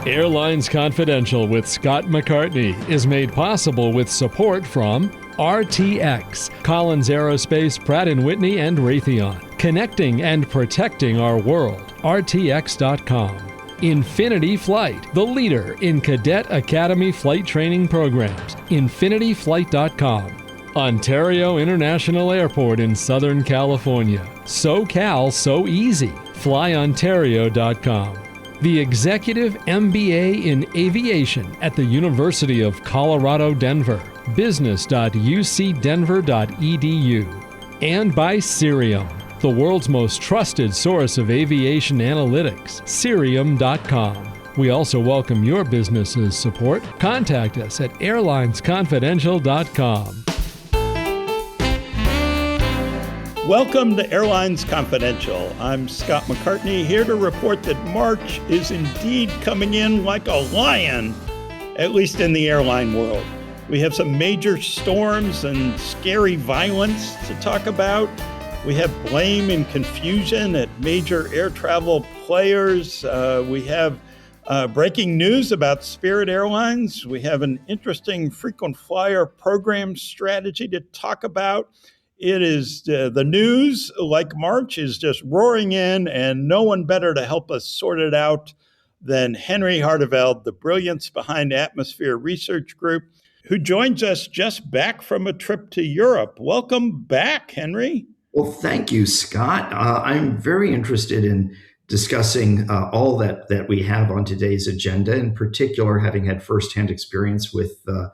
Airlines Confidential with Scott McCartney is made possible with support from RTX, Collins Aerospace, Pratt & Whitney, and Raytheon. Connecting and protecting our world. RTX.com. Infinity Flight, the leader in Cadet Academy flight training programs. InfinityFlight.com. Ontario International Airport in Southern California. SoCal So Easy. FlyOntario.com. The Executive MBA in Aviation at the University of Colorado, Denver. business.ucdenver.edu. And by Cirium, the world's most trusted source of aviation analytics, Cirium.com. We also welcome your business's support. Contact us at airlinesconfidential.com. Welcome to Airlines Confidential. I'm Scott McCartney, here to report that March is indeed coming in like a lion, at least in the airline world. We have some major storms and scary violence to talk about. We have blame and confusion at major air travel players. We have breaking news about Spirit Airlines. We have an interesting frequent flyer program strategy to talk about. It is the news, like March, is just roaring in, and no one better to help us sort it out than Henry Harteveldt, the brilliance behind Atmosphere Research Group, who joins us just back from a trip to Europe. Welcome back, Henry. Well, thank you, Scott. I'm very interested in discussing all that we have on today's agenda, in particular, having had firsthand experience with the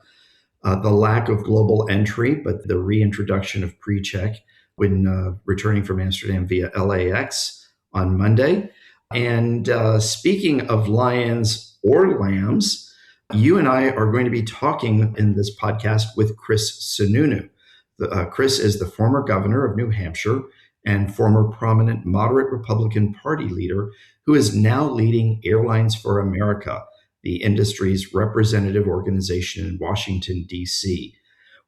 lack of global entry, but the reintroduction of PreCheck when returning from Amsterdam via LAX on Monday. And speaking of lions or lambs, you and I are going to be talking in this podcast with Chris Sununu. Chris is the former governor of New Hampshire and former prominent moderate Republican Party leader who is now leading Airlines for America, the industry's representative organization in Washington, D.C.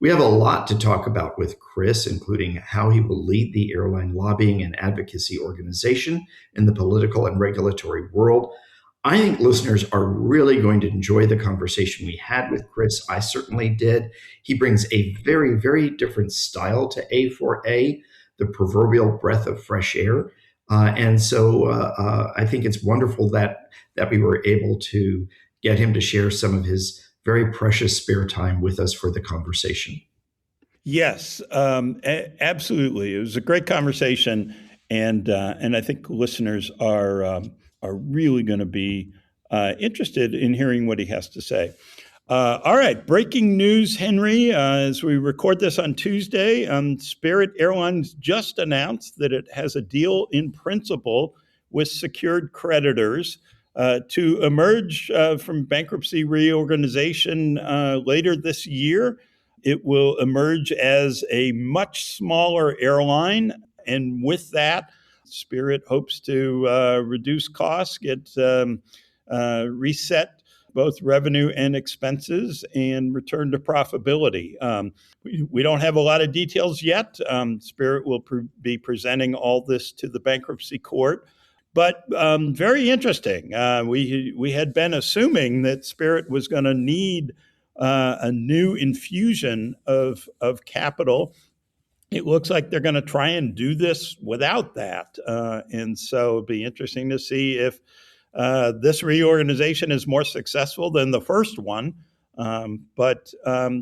We have a lot to talk about with Chris, including how he will lead the airline lobbying and advocacy organization in the political and regulatory world. I think listeners are really going to enjoy the conversation we had with Chris. I certainly did. He brings a very, very different style to A4A, the proverbial breath of fresh air. And so I think it's wonderful that we were able to get him to share some of his very precious spare time with us for the conversation. Yes, absolutely. It was a great conversation, and I think listeners are really going to be interested in hearing what he has to say. All right, breaking news, Henry. As we record this on Tuesday, Spirit Airlines just announced that it has a deal in principle with secured creditors to emerge from bankruptcy reorganization later this year. It will emerge as a much smaller airline, and with that, Spirit hopes to reduce costs, get reset both revenue and expenses, and return to profitability. We don't have a lot of details yet. Spirit will be presenting all this to the bankruptcy court. But very interesting. We had been assuming that Spirit was going to need a new infusion of capital. It looks like they're going to try and do this without that. And so it'll be interesting to see if this reorganization is more successful than the first one. But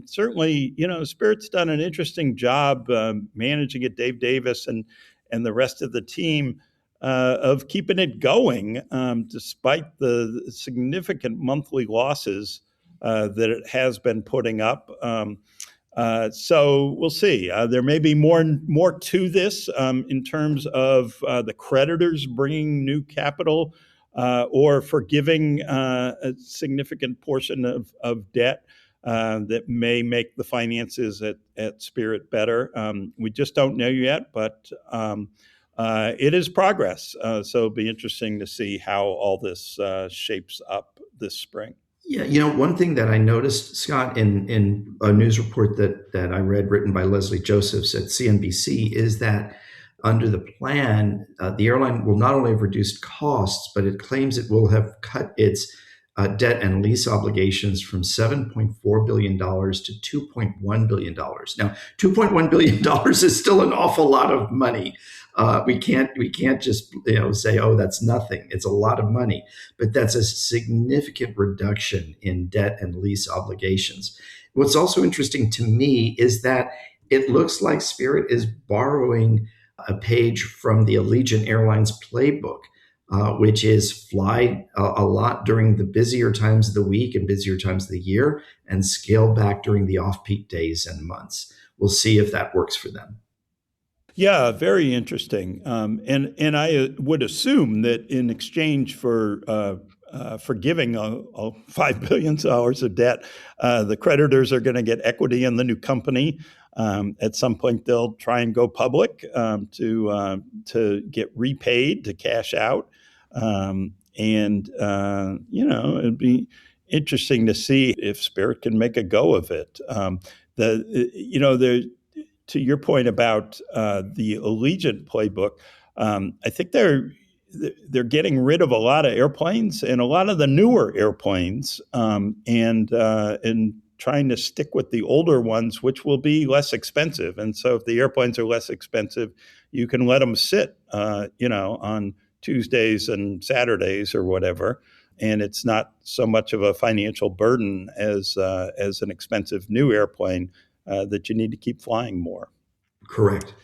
certainly, Spirit's done an interesting job managing it, Dave Davis and the rest of the team, of keeping it going despite the significant monthly losses that it has been putting up. So we'll see. There may be more to this in terms of the creditors bringing new capital or forgiving a significant portion of debt that may make the finances at Spirit better. We just don't know yet, but it is progress. So it'll be interesting to see how all this shapes up this spring. Yeah, one thing that I noticed, Scott, in a news report that I read written by Leslie Josephs at CNBC, is that under the plan, the airline will not only have reduced costs, but it claims it will have cut its debt and lease obligations from $7.4 billion to $2.1 billion. Now, $2.1 billion is still an awful lot of money. We can't just say, oh, that's nothing. It's a lot of money, but that's a significant reduction in debt and lease obligations. What's also interesting to me is that it looks like Spirit is borrowing a page from the Allegiant Airlines playbook, which is fly a lot during the busier times of the week and busier times of the year, and scale back during the off-peak days and months. We'll see if that works for them. Yeah, very interesting. And I would assume that in exchange for forgiving $5 billion of debt, the creditors are going to get equity in the new company. At some point, they'll try and go public to get repaid, to cash out. It'd be interesting to see if Spirit can make a go of it. To your point about the Allegiant playbook, I think they're getting rid of a lot of airplanes and a lot of the newer airplanes, and trying to stick with the older ones, which will be less expensive. And so, if the airplanes are less expensive, you can let them sit, on Tuesdays and Saturdays or whatever, and it's not so much of a financial burden as an expensive new airplane that you need to keep flying more. Correct.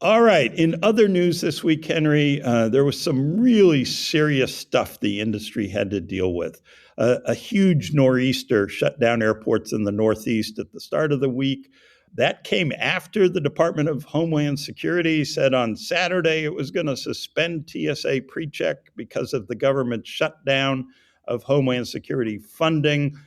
All right. In other news this week, Henry, there was some really serious stuff the industry had to deal with. A huge nor'easter shut down airports in the Northeast at the start of the week. That came after the Department of Homeland Security said on Saturday it was going to suspend TSA PreCheck because of the government shutdown of Homeland Security funding,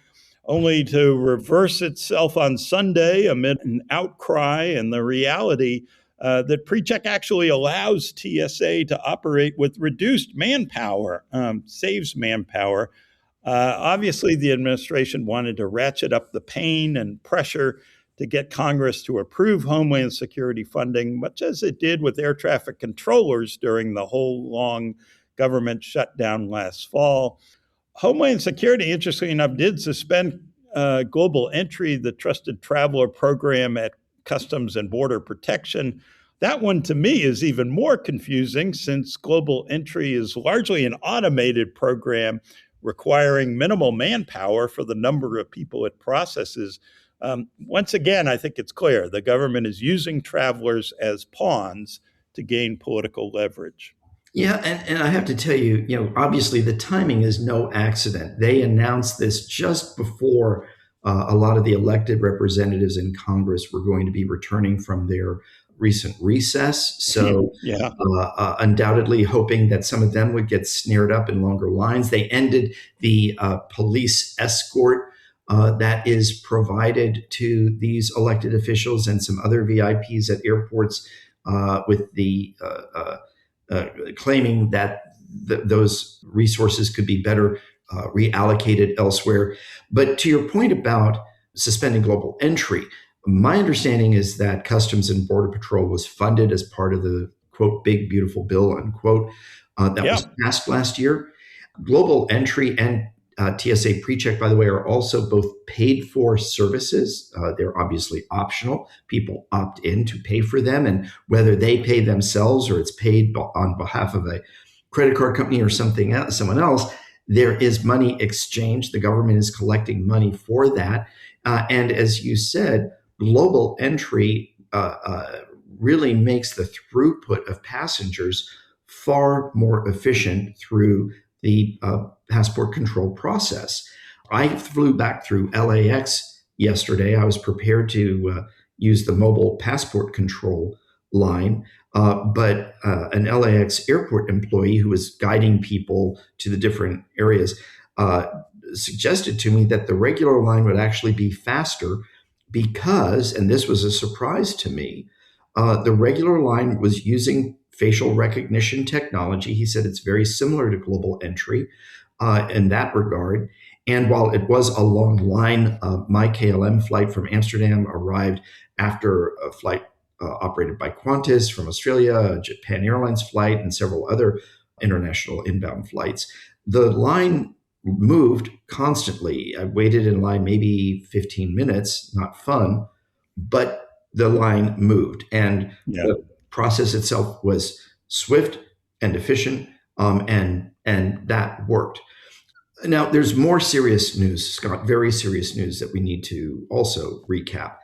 only to reverse itself on Sunday amid an outcry and the reality that PreCheck actually allows TSA to operate with reduced manpower, saves manpower. Obviously, the administration wanted to ratchet up the pain and pressure to get Congress to approve Homeland Security funding, much as it did with air traffic controllers during the whole long government shutdown last fall. Homeland Security, interestingly enough, did suspend Global Entry, the trusted traveler program at Customs and Border Protection. That one, to me, is even more confusing since Global Entry is largely an automated program requiring minimal manpower for the number of people it processes. Once again, I think it's clear the government is using travelers as pawns to gain political leverage. Yeah, and I have to tell you, obviously the timing is no accident. They announced this just before a lot of the elected representatives in Congress were going to be returning from their recent recess. So yeah. Undoubtedly hoping that some of them would get snared up in longer lines. They ended the police escort that is provided to these elected officials and some other VIPs at airports with the claiming that those resources could be better reallocated elsewhere. But to your point about suspending Global Entry, my understanding is that Customs and Border Patrol was funded as part of the, quote, big, beautiful bill, unquote, that was passed last year. Global Entry and TSA PreCheck, by the way, are also both paid for services. They're obviously optional. People opt in to pay for them. And whether they pay themselves or it's paid on behalf of a credit card company or someone else, there is money exchanged. The government is collecting money for that. And as you said, Global Entry really makes the throughput of passengers far more efficient through the passport control process. I flew back through LAX yesterday. I was prepared to use the mobile passport control line, but an LAX airport employee who was guiding people to the different areas suggested to me that the regular line would actually be faster because, and this was a surprise to me, the regular line was using facial recognition technology. He said it's very similar to Global Entry in that regard. And while it was a long line, my KLM flight from Amsterdam arrived after a flight operated by Qantas from Australia, a Japan Airlines flight, and several other international inbound flights. The line moved constantly. I waited in line maybe 15 minutes, not fun, but the line moved. And Yeah. the process itself was swift and efficient, and that worked. Now, there's more serious news, Scott, very serious news that we need to also recap.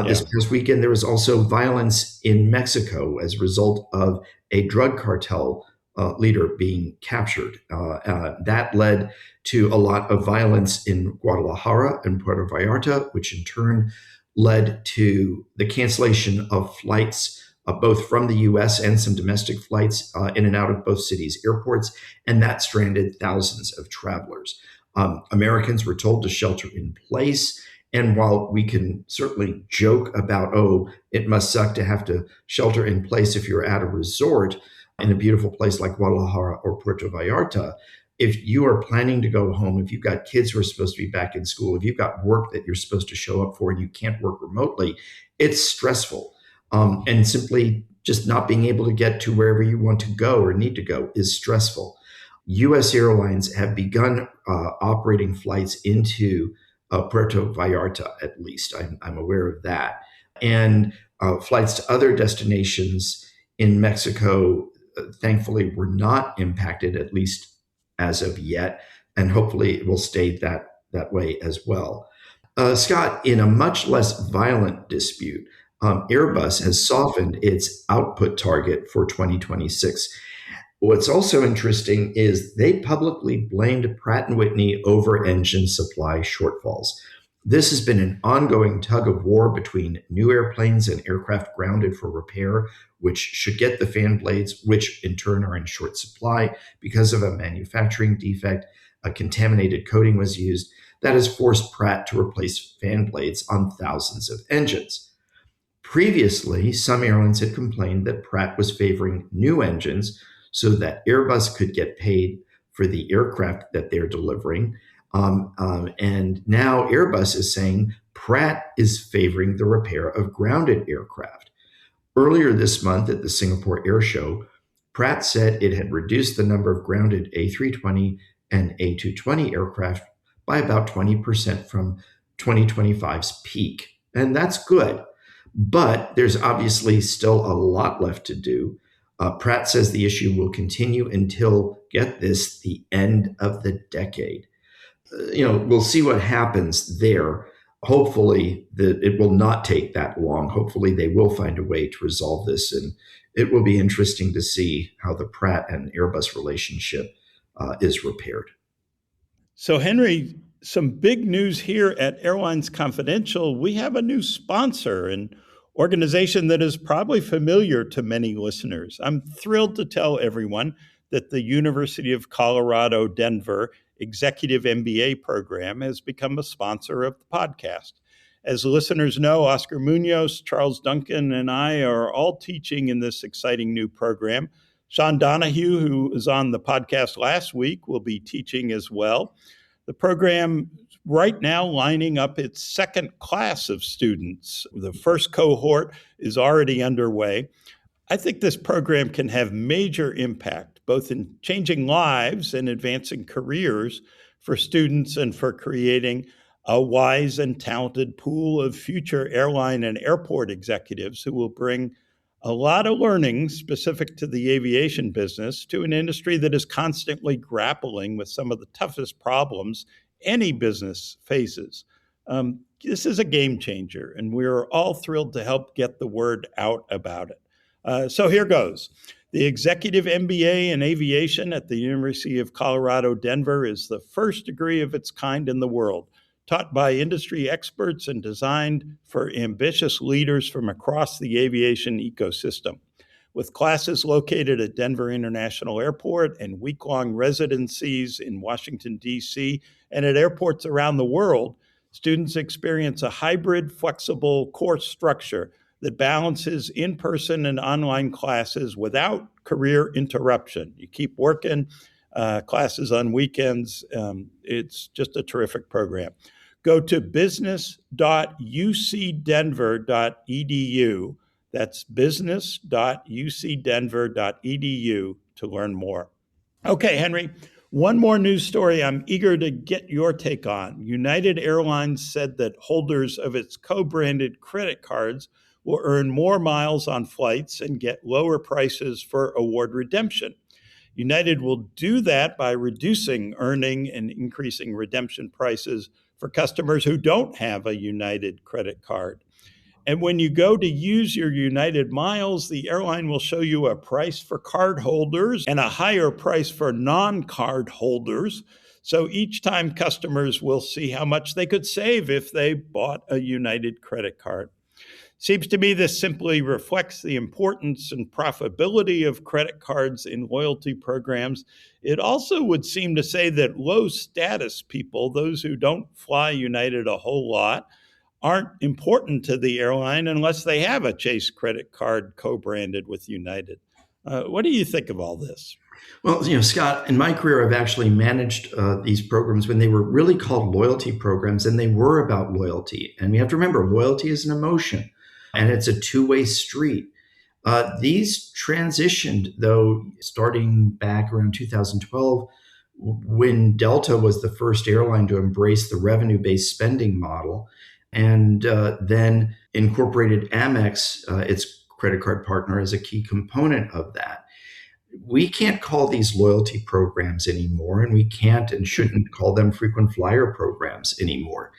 This Yeah. past weekend, there was also violence in Mexico as a result of a drug cartel leader being captured. That led to a lot of violence in Guadalajara and Puerto Vallarta, which in turn led to the cancellation of flights, both from the US and some domestic flights in and out of both cities' airports, and that stranded thousands of travelers. Americans were told to shelter in place. And while we can certainly joke about, oh, it must suck to have to shelter in place if you're at a resort in a beautiful place like Guadalajara or Puerto Vallarta, if you are planning to go home, if you've got kids who are supposed to be back in school, if you've got work that you're supposed to show up for and you can't work remotely, it's stressful. And simply just not being able to get to wherever you want to go or need to go is stressful. US Airlines have begun operating flights into Puerto Vallarta, at least. I'm aware of that. And flights to other destinations in Mexico, thankfully, were not impacted, at least as of yet. And hopefully it will stay that way as well. Scott, in a much less violent dispute, Airbus has softened its output target for 2026. What's also interesting is they publicly blamed Pratt & Whitney over engine supply shortfalls. This has been an ongoing tug of war between new airplanes and aircraft grounded for repair, which should get the fan blades, which in turn are in short supply because of a manufacturing defect. A contaminated coating was used that has forced Pratt to replace fan blades on thousands of engines. Previously, some airlines had complained that Pratt was favoring new engines so that Airbus could get paid for the aircraft that they're delivering. And now Airbus is saying Pratt is favoring the repair of grounded aircraft. Earlier this month at the Singapore Air Show, Pratt said it had reduced the number of grounded A320 and A220 aircraft by about 20% from 2025's peak. And that's good. But there's obviously still a lot left to do. Pratt says the issue will continue until, get this, the end of the decade. We'll see what happens there. Hopefully, it will not take that long. Hopefully, they will find a way to resolve this. And it will be interesting to see how the Pratt and Airbus relationship is repaired. So, Henry, some big news here at Airlines Confidential. We have a new sponsor, an organization that is probably familiar to many listeners. I'm thrilled to tell everyone that the University of Colorado, Denver Executive MBA program has become a sponsor of the podcast. As listeners know, Oscar Munoz, Charles Duncan, and I are all teaching in this exciting new program. Sean Donahue, who was on the podcast last week, will be teaching as well. The program right now lining up its second class of students. The first cohort is already underway. I think this program can have major impact, both in changing lives and advancing careers for students and for creating a wise and talented pool of future airline and airport executives who will bring a lot of learning specific to the aviation business to an industry that is constantly grappling with some of the toughest problems any business faces. This is a game changer, and we're all thrilled to help get the word out about it. So here goes. The Executive MBA in Aviation at the University of Colorado, Denver is the first degree of its kind in the world, taught by industry experts and designed for ambitious leaders from across the aviation ecosystem. With classes located at Denver International Airport and week-long residencies in Washington, D.C., and at airports around the world, students experience a hybrid, flexible course structure that balances in-person and online classes without career interruption. You keep working, classes on weekends. It's just a terrific program. Go to business.ucdenver.edu. That's business.ucdenver.edu to learn more. Okay, Henry, One more news story I'm eager to get your take on. United Airlines said that holders of its co-branded credit cards will earn more miles on flights and get lower prices for award redemption. United will do that by reducing earning and increasing redemption prices for customers who don't have a United credit card. And when you go to use your United miles, the airline will show you a price for card holders and a higher price for non-card holders. So each time customers will see how much they could save if they bought a United credit card. Seems to me this simply reflects the importance and profitability of credit cards in loyalty programs. It also would seem to say that low status people, those who don't fly United a whole lot, aren't important to the airline unless they have a Chase credit card co-branded with United. What do you think of all this? Well, Scott, in my career, I've actually managed these programs when they were really called loyalty programs, and they were about loyalty. And we have to remember, loyalty is an emotion, and it's a two-way street. These transitioned, though, starting back around 2012, when Delta was the first airline to embrace the revenue-based spending model, and then incorporated Amex, its credit card partner, as a key component of that. We can't call these loyalty programs anymore, and we can't and shouldn't call them frequent flyer programs anymore.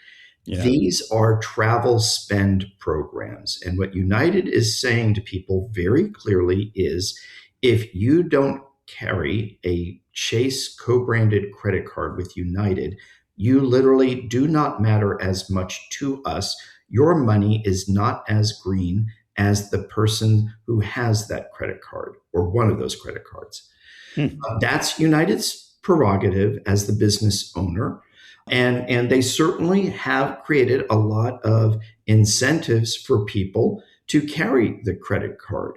Yeah. These are travel spend programs. And what United is saying to people very clearly is, if you don't carry a Chase co-branded credit card with United, you literally do not matter as much to us. Your money is not as green as the person who has that credit card or one of those credit cards. That's United's prerogative as the business owner. And they certainly have created a lot of incentives for people to carry the credit card.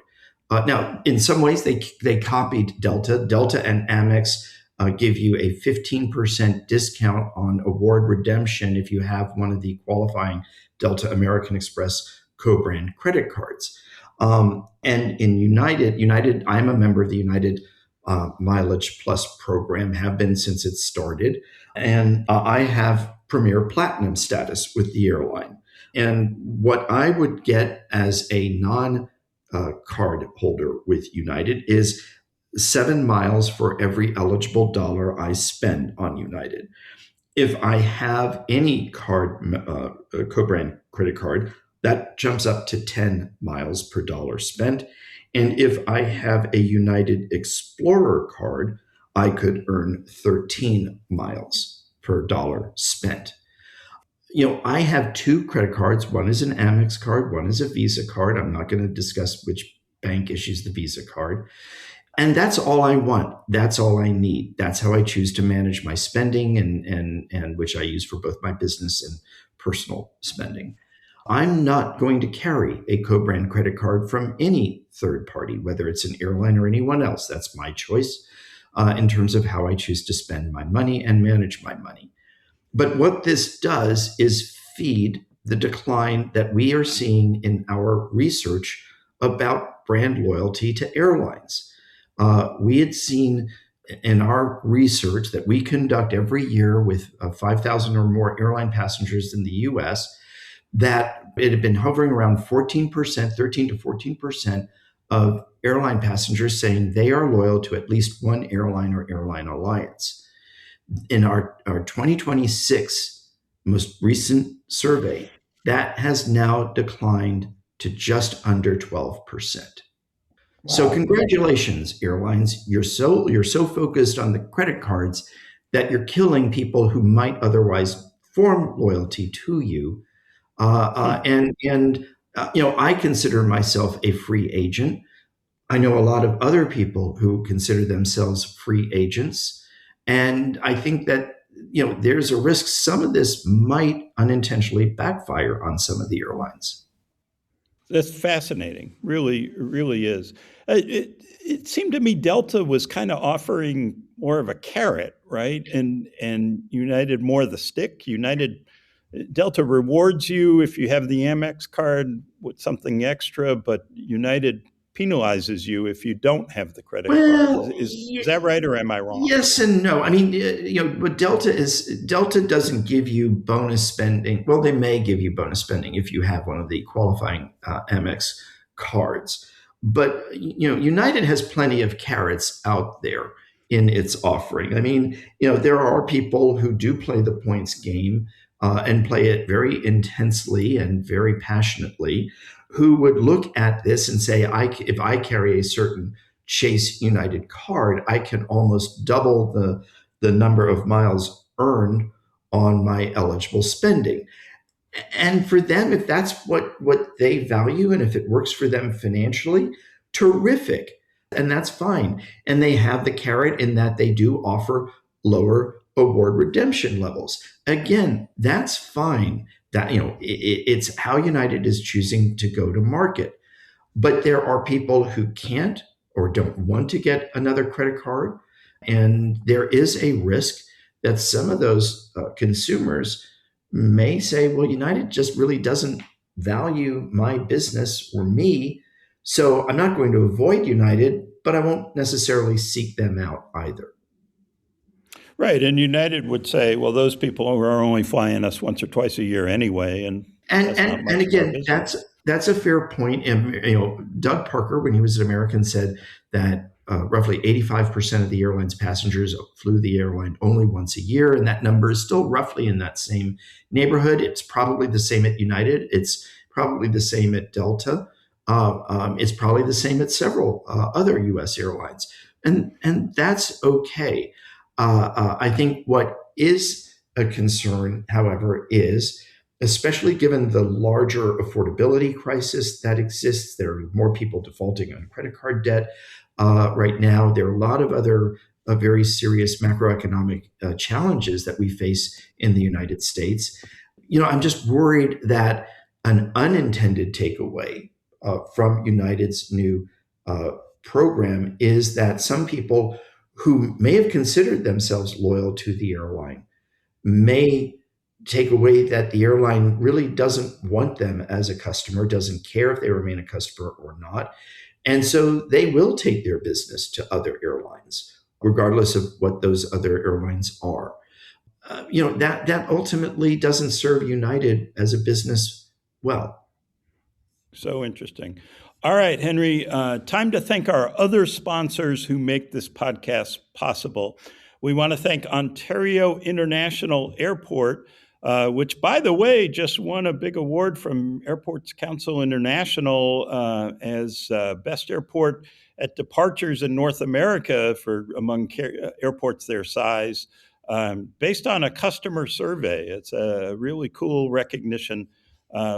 Now, in some ways, they copied Delta. Delta and Amex give you a 15% discount on award redemption if you have one of the qualifying Delta American Express co-brand credit cards. And in United, I'm a member of the United Mileage Plus program, have been since it started. And I have Premier Platinum status with the airline. And what I would get as a non-card holder with United is 7 miles for every eligible dollar I spend on United. If I have any card, co-brand credit card, that jumps up to 10 miles per dollar spent. And if I have a United Explorer card, I could earn 13 miles per dollar spent. I have 2 credit cards. One is an Amex card, one is a Visa card. I'm not going to discuss which bank issues the Visa card. And that's all I want. That's all I need. That's how I choose to manage my spending, and which I use for both my business and personal spending. I'm not going to carry a co-brand credit card from any third party, whether it's an airline or anyone else. That's my choice in terms of how I choose to spend my money and manage my money. But what this does is feed the decline that we are seeing in our research about brand loyalty to airlines. We had seen in our research that we conduct every year with 5,000 or more airline passengers in the US, that it had been hovering around 14%, 13 to 14% of airline passengers saying they are loyal to at least one airline or airline alliance. In our 2026 most recent survey, that has now declined to just under 12%. Wow. So congratulations, airlines. You're so focused on the credit cards that you're killing people who might otherwise form loyalty to you. I consider myself a free agent. I know a lot of other people who consider themselves free agents. And I think that, there's a risk some of this might unintentionally backfire on some of the airlines. That's fascinating. Really, really is. It seemed to me Delta was kind of offering more of a carrot, right? And United more the stick. Delta rewards you if you have the Amex card with something extra, but United penalizes you if you don't have the credit Well, card. Is that right, or am I wrong? yes and no. I mean, what Delta doesn't give you bonus spending. Well, they may give you bonus spending if you have one of the qualifying Amex cards. But United has plenty of carrots out there in its offering. I mean, there are people who do play the points game and play it very intensely and very passionately, who would look at this and say, if I carry a certain Chase United card, I can almost double the number of miles earned on my eligible spending. And for them, if that's what they value and if it works for them financially, terrific. And that's fine. And they have the carrot in that they do offer lower award redemption levels. Again, that's fine. That it's how United is choosing to go to market. But there are people who can't or don't want to get another credit card. And there is a risk that some of those consumers may say, well, United just really doesn't value my business or me. So I'm not going to avoid United, but I won't necessarily seek them out either. Right. And United would say, well, those people are only flying us once or twice a year anyway. And again, that's a fair point. And Doug Parker, when he was at American, said that roughly 85% of the airline's passengers flew the airline only once a year. And that number is still roughly in that same neighborhood. It's probably the same at United. It's probably the same at Delta. It's probably the same at several other U.S. airlines. And that's okay. I think what is a concern, however, is, especially given the larger affordability crisis that exists, there are more people defaulting on credit card debt right now. There are a lot of other very serious macroeconomic challenges that we face in the United States. I'm just worried that an unintended takeaway from United's new program is that some people who may have considered themselves loyal to the airline may take away that the airline really doesn't want them as a customer, doesn't care if they remain a customer or not. And so they will take their business to other airlines, regardless of what those other airlines are. That ultimately doesn't serve United as a business well. So interesting. All right, Henry, time to thank our other sponsors who make this podcast possible. We want to thank Ontario International Airport, which, by the way, just won a big award from Airports Council International as best airport at departures in North America for among airports their size, based on a customer survey. It's a really cool recognition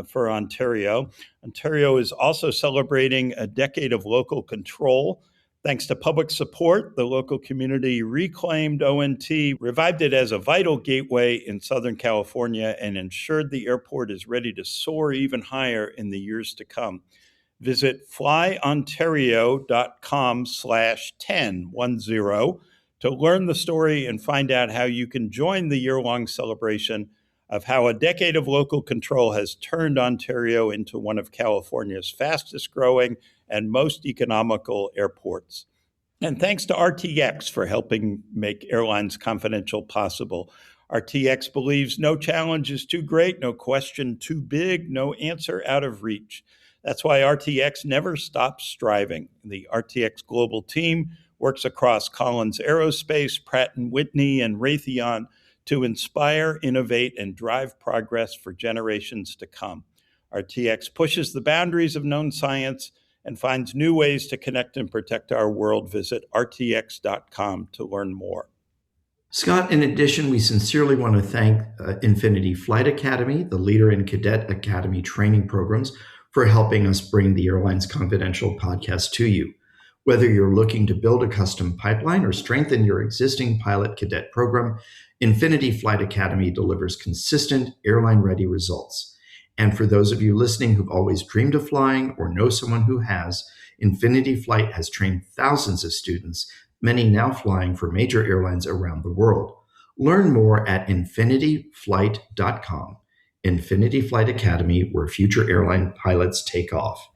for Ontario. Ontario is also celebrating a decade of local control. Thanks to public support, the local community reclaimed ONT, revived it as a vital gateway in Southern California, and ensured the airport is ready to soar even higher in the years to come. Visit flyontario.com/10 to learn the story and find out how you can join the year-long celebration of how a decade of local control has turned Ontario into one of California's fastest growing and most economical airports. And thanks to RTX for helping make Airlines Confidential possible. RTX believes no challenge is too great, no question too big, no answer out of reach. That's why RTX never stops striving. The RTX global team works across Collins Aerospace, Pratt & Whitney, and Raytheon to inspire, innovate, and drive progress for generations to come. RTX pushes the boundaries of known science and finds new ways to connect and protect our world. Visit rtx.com to learn more. Scott, in addition, we sincerely want to thank Infinity Flight Academy, the leader in cadet academy training programs, for helping us bring the Airlines Confidential podcast to you. Whether you're looking to build a custom pipeline or strengthen your existing pilot cadet program, Infinity Flight Academy delivers consistent airline-ready results. And for those of you listening who've always dreamed of flying or know someone who has, Infinity Flight has trained thousands of students, many now flying for major airlines around the world. Learn more at infinityflight.com. Infinity Flight Academy, where future airline pilots take off.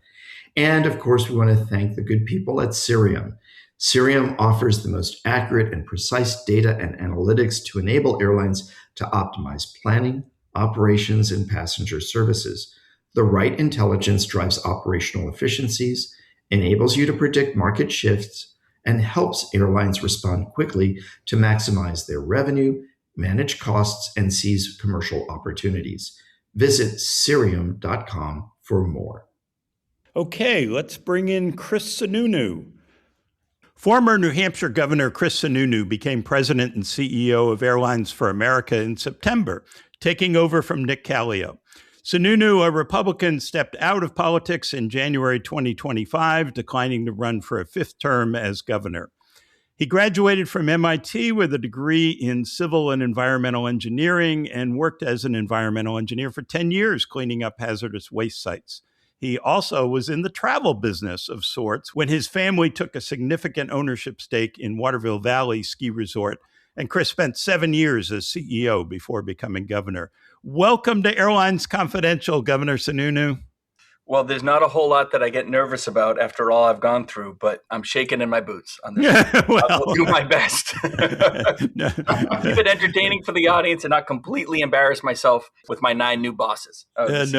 And of course, we want to thank the good people at Cirium. Cirium offers the most accurate and precise data and analytics to enable airlines to optimize planning, operations, and passenger services. The right intelligence drives operational efficiencies, enables you to predict market shifts, and helps airlines respond quickly to maximize their revenue, manage costs, and seize commercial opportunities. Visit Cirium.com for more. Okay, let's bring in Chris Sununu. Former New Hampshire Governor Chris Sununu became president and CEO of Airlines for America in September, taking over from Nick Callio. Sununu, a Republican, stepped out of politics in January 2025, declining to run for a fifth term as governor. He graduated from MIT with a degree in civil and environmental engineering and worked as an environmental engineer for 10 years, cleaning up hazardous waste sites. He also was in the travel business of sorts when his family took a significant ownership stake in Waterville Valley Ski Resort. And Chris spent 7 years as CEO before becoming governor. Welcome to Airlines Confidential, Governor Sununu. Well, there's not a whole lot that I get nervous about after all I've gone through, but I'm shaking in my boots on this. I'll do my best. Keep it entertaining for the audience and not completely embarrass myself with my 9 new bosses. That's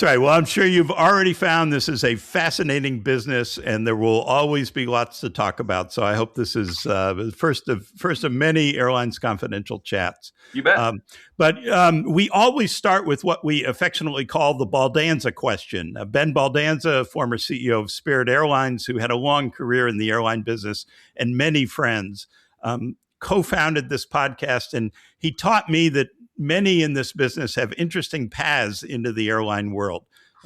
right. Well, I'm sure you've already found this is a fascinating business, and there will always be lots to talk about. So I hope this is the first of many Airlines Confidential chats. You bet. But we always start with what we affectionately call the Baldanza question. Ben Baldanza, former CEO of Spirit Airlines, who had a long career in the airline business and many friends, co-founded this podcast. And he taught me that many in this business have interesting paths into the airline world.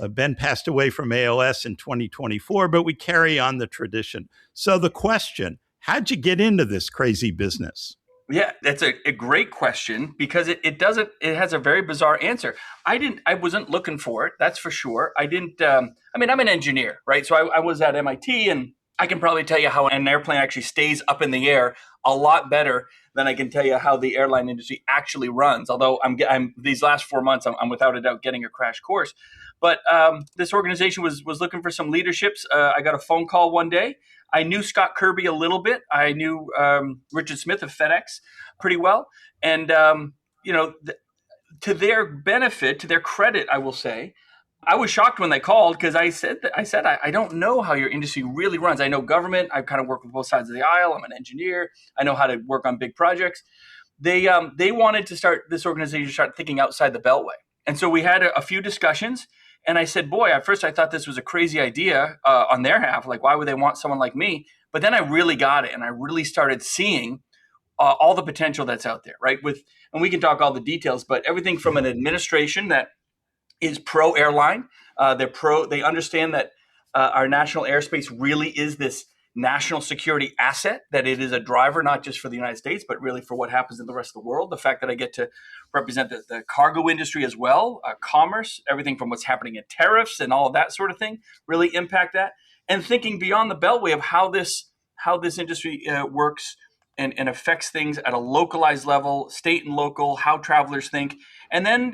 Ben passed away from ALS in 2024, but we carry on the tradition. So the question, how'd you get into this crazy business? Yeah, that's a great question because it has a very bizarre answer. I wasn't looking for it. That's for sure. I'm an engineer, right? So I was at MIT, and I can probably tell you how an airplane actually stays up in the air a lot better than I can tell you how the airline industry actually runs. Although I'm these last 4 months, I'm without a doubt getting a crash course. But this organization was looking for some leaderships. I got a phone call one day. I knew Scott Kirby a little bit. I knew Richard Smith of FedEx pretty well. And, to their benefit, to their credit, I will say, I was shocked when they called because I said, I don't know how your industry really runs. I know government. I've kind of worked with both sides of the aisle. I'm an engineer. I know how to work on big projects. They wanted to start this organization, start thinking outside the Beltway. And so we had a few discussions. And I said, boy, at first I thought this was a crazy idea on their half. Like, why would they want someone like me? But then I really got it. And I really started seeing all the potential that's out there, right? And we can talk all the details, but everything from an administration that is pro-airline. They understand that our national airspace really is this national security asset, that it is a driver, not just for the United States, but really for what happens in the rest of the world. The fact that I get to represent the cargo industry as well, commerce, everything from what's happening in tariffs and all of that sort of thing really impact that. And thinking beyond the Beltway of how this industry works and affects things at a localized level, state and local, how travelers think. And then,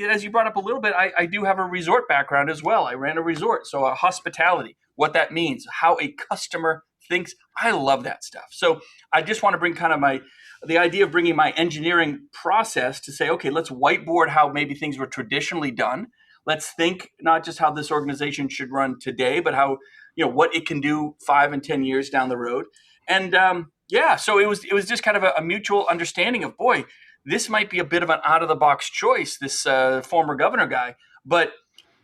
as you brought up a little bit, I do have a resort background as well. I ran a resort, so hospitality, what that means, how a customer thinks. I love that stuff. So I just want to bring kind of the idea of bringing my engineering process to say, okay, let's whiteboard how maybe things were traditionally done. Let's think not just how this organization should run today, but how, what it can do 5 and 10 years down the road. And so it was just kind of a mutual understanding of, boy, this might be a bit of an out of the box choice, this former governor guy, but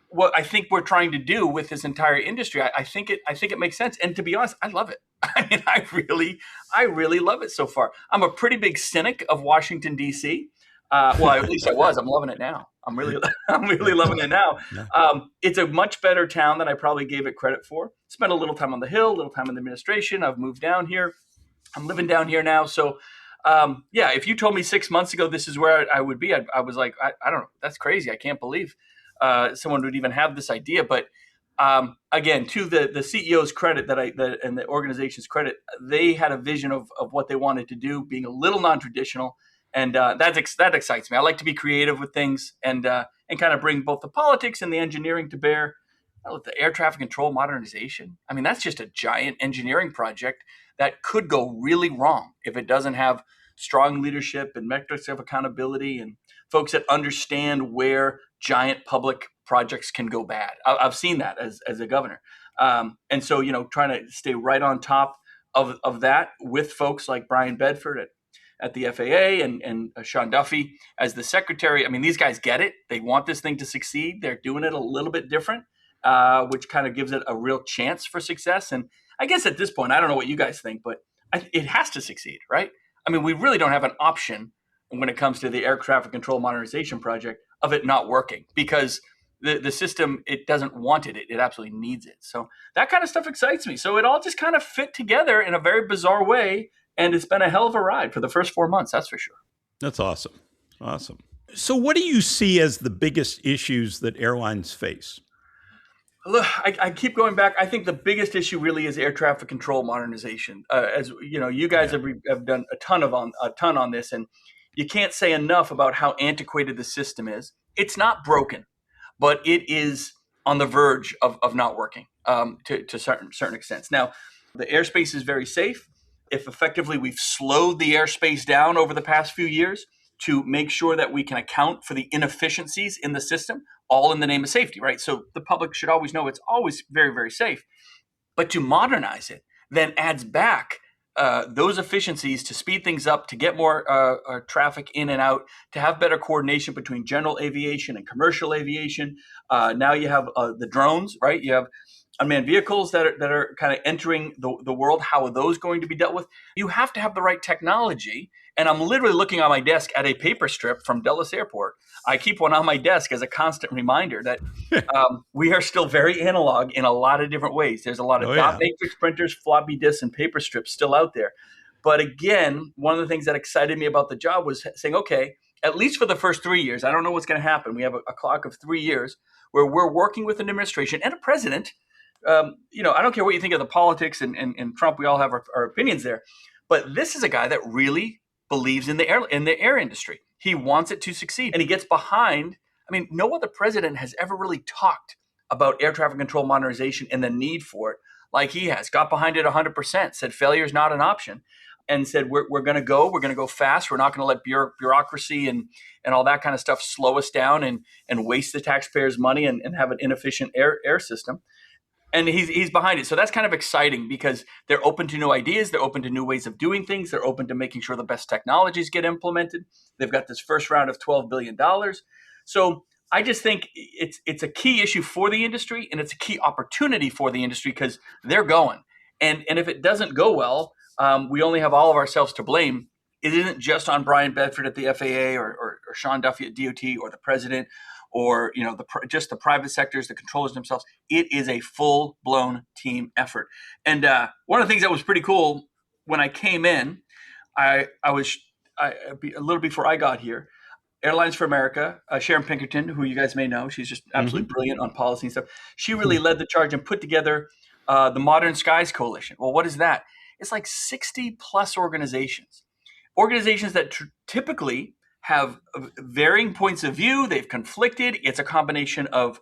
what I think we're trying to do with this entire industry, I think it makes sense. And to be honest, I love it. I mean, I really love it so far. I'm a pretty big cynic of Washington, D.C. Well, at least I was. I'm loving it now. I'm really loving it now. It's a much better town than I probably gave it credit for. Spent a little time on the Hill, a little time in the administration. I've moved down here. I'm living down here now. So, if you told me 6 months ago this is where I would be, I was like, I don't know. That's crazy. I can't believe someone would even have this idea. But again, to the CEO's credit and the organization's credit, they had a vision of what they wanted to do, being a little non-traditional. And that excites me. I like to be creative with things. And and kind of bring both the politics and the engineering to bear. The air traffic control modernization, I mean, that's just a giant engineering project that could go really wrong if it doesn't have strong leadership and metrics of accountability and folks that understand where giant public projects can go bad. I've seen that as a governor. And so, trying to stay right on top of that with folks like Brian Bedford at the FAA and Sean Duffy as the secretary. I mean, these guys get it. They want this thing to succeed. They're doing it a little bit different, which kind of gives it a real chance for success. And I guess at this point, I don't know what you guys think, but it has to succeed, right? I mean, we really don't have an option when it comes to the air traffic control modernization project of it not working, because the system, it doesn't want it. It absolutely needs it. So that kind of stuff excites me. So it all just kind of fit together in a very bizarre way. And it's been a hell of a ride for the first 4 months, that's for sure. That's awesome. Awesome. So what do you see as the biggest issues that airlines face? Look, I keep going back. I think the biggest issue really is air traffic control modernization. As you know, you guys have done a ton on this, and you can't say enough about how antiquated the system is. It's not broken, but it is on the verge of not working to certain extents. Now, the airspace is very safe. If effectively we've slowed the airspace down over the past few years to make sure that we can account for the inefficiencies in the system, all in the name of safety, right? So the public should always know it's always very, very safe. But to modernize it then adds back those efficiencies to speed things up, to get more traffic in and out, to have better coordination between general aviation and commercial aviation. Now you have the drones, right? You have unmanned vehicles that are kind of entering the world. How are those going to be dealt with? You have to have the right technology. And I'm literally looking on my desk at a paper strip from Dulles Airport. I keep one on my desk as a constant reminder that we are still very analog in a lot of different ways. There's a lot of dot matrix printers, floppy disks, and paper strips still out there. But again, one of the things that excited me about the job was saying, okay, at least for the first 3 years, I don't know what's going to happen. We have a clock of 3 years where we're working with an administration and a president. I don't care what you think of the politics and Trump. We all have our opinions there. But this is a guy that really believes in the air industry. He wants it to succeed, and he gets behind. I mean, no other president has ever really talked about air traffic control modernization and the need for it like he has. Got behind it 100%, said failure is not an option, and said we're going to go fast. We're not going to let bureaucracy and all that kind of stuff slow us down and waste the taxpayers' money and have an inefficient air system. And he's behind it. So that's kind of exciting because they're open to new ideas. They're open to new ways of doing things. They're open to making sure the best technologies get implemented. They've got this first round of $12 billion. So I just think it's a key issue for the industry, and it's a key opportunity for the industry because they're going. And if it doesn't go well, we only have all of ourselves to blame. It isn't just on Brian Bedford at the FAA or Sean Duffy at DOT or the president or just the private sectors, the controllers themselves. It is a full-blown team effort. And one of the things that was pretty cool when I came in, I was a little before I got here, Airlines for America, Sharon Pinkerton, who you guys may know, she's just absolutely brilliant on policy and stuff. She really led the charge and put together the Modern Skies Coalition. Well, what is that? It's like 60 plus organizations that typically have varying points of view. They've conflicted. It's a combination of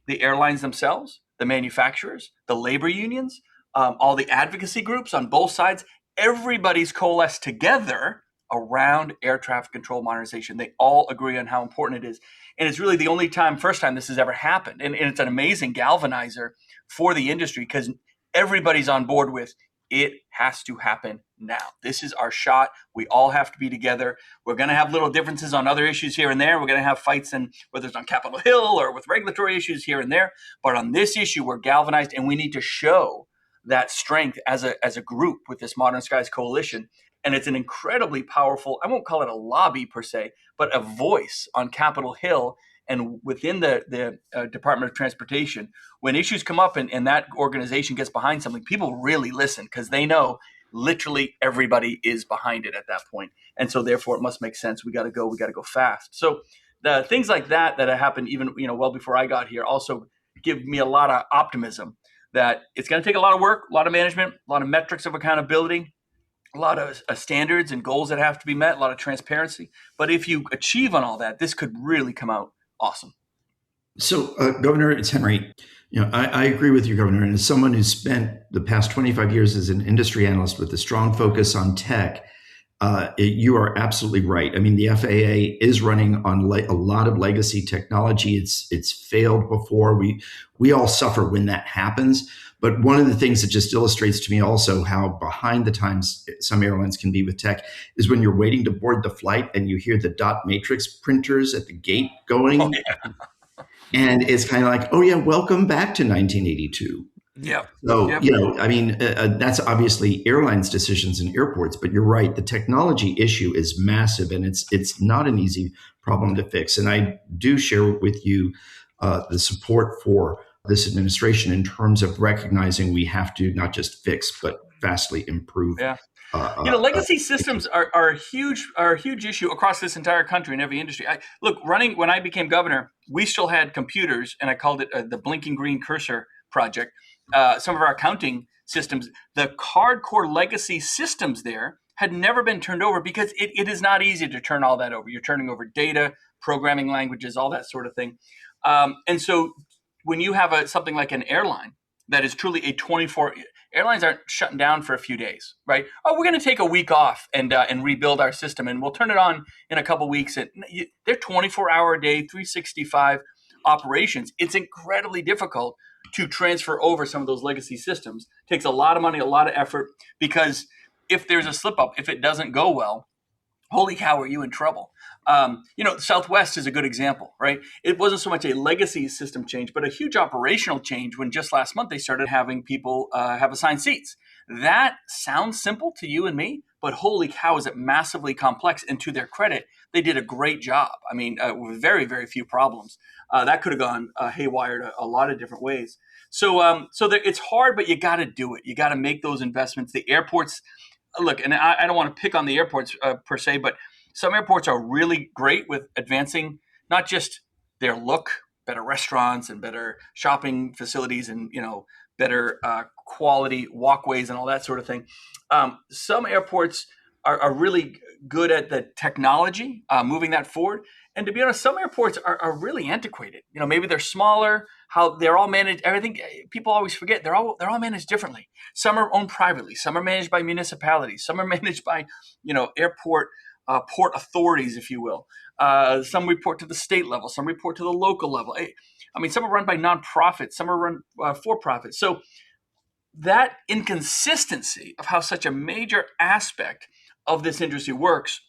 the airlines themselves, the manufacturers, the labor unions, all the advocacy groups on both sides. Everybody's coalesced together around air traffic control modernization. They all agree on how important it is. And it's really the first time this has ever happened. And it's an amazing galvanizer for the industry because everybody's on board with it has to happen now. This is our shot. We all have to be together. We're going to have little differences on other issues here and there. We're going to have fights, whether it's on Capitol Hill or with regulatory issues here and there. But on this issue, we're galvanized, and we need to show that strength as a group with this Modern Skies Coalition. And it's an incredibly powerful, I won't call it a lobby per se, but a voice on Capitol Hill and within the Department of Transportation. When issues come up and that organization gets behind something, people really listen because they know literally everybody is behind it at that point. And so therefore it must make sense. We got to go fast. So the things like that have happened even, well before I got here also give me a lot of optimism that it's going to take a lot of work, a lot of management, a lot of metrics of accountability, a lot of standards and goals that have to be met, a lot of transparency. But if you achieve on all that, this could really come out awesome. So, Governor, it's Henry. I agree with you, Governor. And as someone who's spent the past 25 years as an industry analyst with a strong focus on tech, you are absolutely right. I mean, the FAA is running on a lot of legacy technology. It's failed before. We all suffer when that happens. But one of the things that just illustrates to me also how behind the times some airlines can be with tech is when you're waiting to board the flight and you hear the dot matrix printers at the gate going. Oh, yeah. And it's kind of like, oh yeah, welcome back to 1982. Yeah. So, Yep. that's obviously airlines' decisions and airports, but you're right. The technology issue is massive, and it's not an easy problem to fix. And I do share with you the support for this administration in terms of recognizing we have to not just fix, but vastly improve. Yeah. Legacy systems are a huge issue across this entire country in every industry. When I became governor, we still had computers, and I called it the blinking green cursor project. Some of our accounting systems, the hardcore legacy systems there had never been turned over because it is not easy to turn all that over. You're turning over data, programming languages, all that sort of thing. And so when you have something like an airline that is truly a 24 airlines aren't shutting down for a few days, right? Oh, we're going to take a week off and rebuild our system, and we'll turn it on in a couple of weeks. And they're 24-hour a day, 365 operations. It's incredibly difficult to transfer over some of those legacy systems. It takes a lot of money, a lot of effort, because if there's a slip up, if it doesn't go well, holy cow, are you in trouble? Southwest is a good example, right? It wasn't so much a legacy system change, but a huge operational change when just last month they started having people have assigned seats. That sounds simple to you and me, but holy cow, is it massively complex. And to their credit, they did a great job. I mean, with very, very few problems. That could have gone haywire a lot of different ways. So it's hard, but you got to do it. You got to make those investments. The airports, look, and I don't want to pick on the airports per se, but some airports are really great with advancing not just their look, better restaurants and better shopping facilities and, better quality walkways and all that sort of thing. Some airports are really good at the technology, moving that forward. And to be honest, some airports are really antiquated. Maybe they're smaller, how they're all managed. I think people always forget they're all managed differently. Some are owned privately. Some are managed by municipalities. Some are managed by, airport port authorities, if you will. Some report to the state level. Some report to the local level. Some are run by nonprofits. Some are run for profit. So that inconsistency of how such a major aspect of this industry works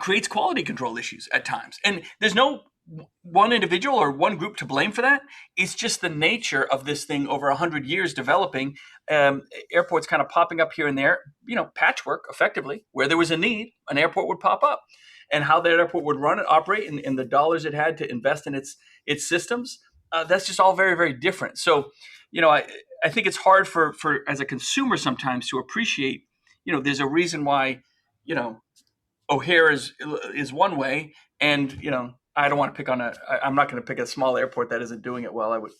creates quality control issues at times. And there's no one individual or one group to blame for that. It's just the nature of this thing over 100 years developing. Airports kind of popping up here and there, patchwork effectively. Where there was a need, an airport would pop up. And how that airport would run and operate and the dollars it had to invest in its systems, that's just all very, very different. So, I think it's hard for as a consumer sometimes to appreciate, there's a reason why, O'Hare is one way, and I don't want to pick on I'm not going to pick a small airport that isn't doing it well. I would,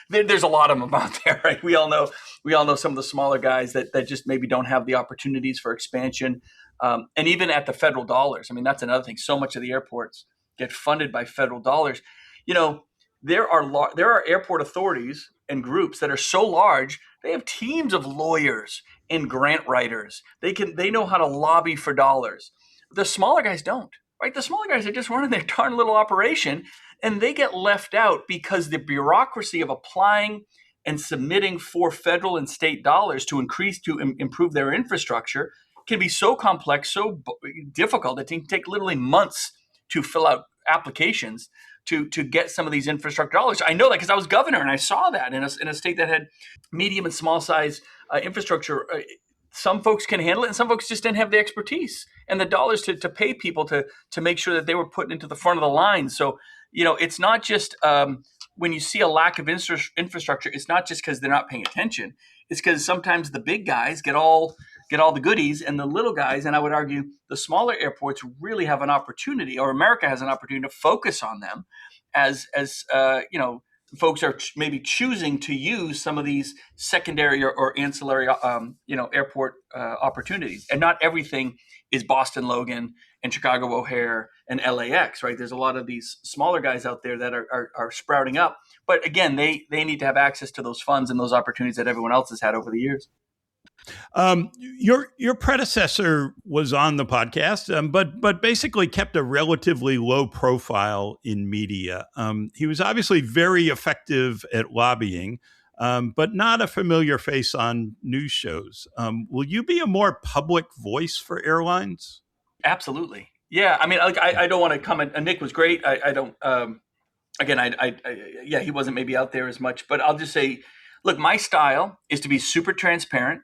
there's a lot of them out there, right? We all know some of the smaller guys that just maybe don't have the opportunities for expansion. And even at the federal dollars, that's another thing. So much of the airports get funded by federal dollars. There are airport authorities and groups that are so large, they have teams of lawyers and grant writers. They know how to lobby for dollars. The smaller guys don't, right? The smaller guys are just running their darn little operation, and they get left out because the bureaucracy of applying and submitting for federal and state dollars to improve their infrastructure can be so complex, so difficult. It can take literally months to fill out applications to get some of these infrastructure dollars. I know that because I was governor and I saw that in a state that had medium and small size infrastructure. Some folks can handle it, and some folks just didn't have the expertise and the dollars to pay people to make sure that they were put into the front of the line. So, it's not just when you see a lack of infrastructure, it's not just because they're not paying attention. It's because sometimes the big guys get all the goodies, and the little guys, and I would argue the smaller airports really have an opportunity, or America has an opportunity to focus on them as folks are maybe choosing to use some of these secondary or ancillary, airport opportunities. And not everything is Boston Logan and Chicago O'Hare and LAX, right? There's a lot of these smaller guys out there that are sprouting up. But again, they need to have access to those funds and those opportunities that everyone else has had over the years. Your predecessor was on the podcast, but basically kept a relatively low profile in media. He was obviously very effective at lobbying, but not a familiar face on news shows. Will you be a more public voice for airlines? Absolutely. Yeah. I mean, I don't want to comment. Nick was great. I don't. Again, he wasn't maybe out there as much, but I'll just say, look, my style is to be super transparent,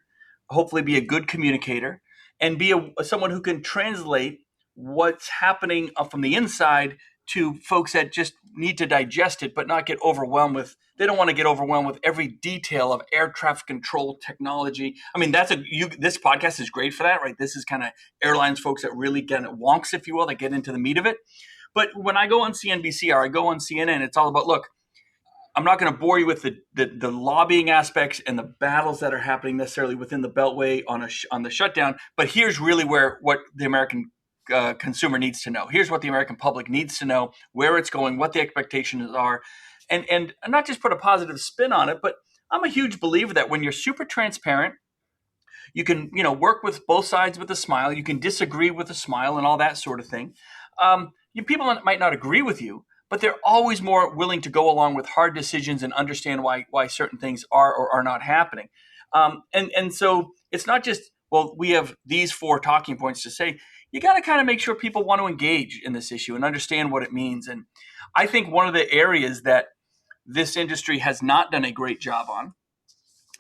hopefully be a good communicator, and be someone who can translate what's happening from the inside to folks that just need to digest it, but not get overwhelmed with. They don't want to get overwhelmed with every detail of air traffic control technology. I mean, this podcast is great for that, right? This is kind of airlines folks that really get wonks, if you will, that get into the meat of it. But when I go on CNBC or I go on CNN, it's all about, look, I'm not going to bore you with the lobbying aspects and the battles that are happening necessarily within the Beltway on the shutdown. But here's really what the American consumer needs to know. Here's what the American public needs to know, where it's going, what the expectations are, and not just put a positive spin on it. But I'm a huge believer that when you're super transparent, you can work with both sides with a smile. You can disagree with a smile and all that sort of thing. People might not agree with you, but they're always more willing to go along with hard decisions and understand why certain things are or are not happening. And so it's not just, well, we have these 4 talking points to say. You got to kind of make sure people want to engage in this issue and understand what it means. And I think one of the areas that this industry has not done a great job on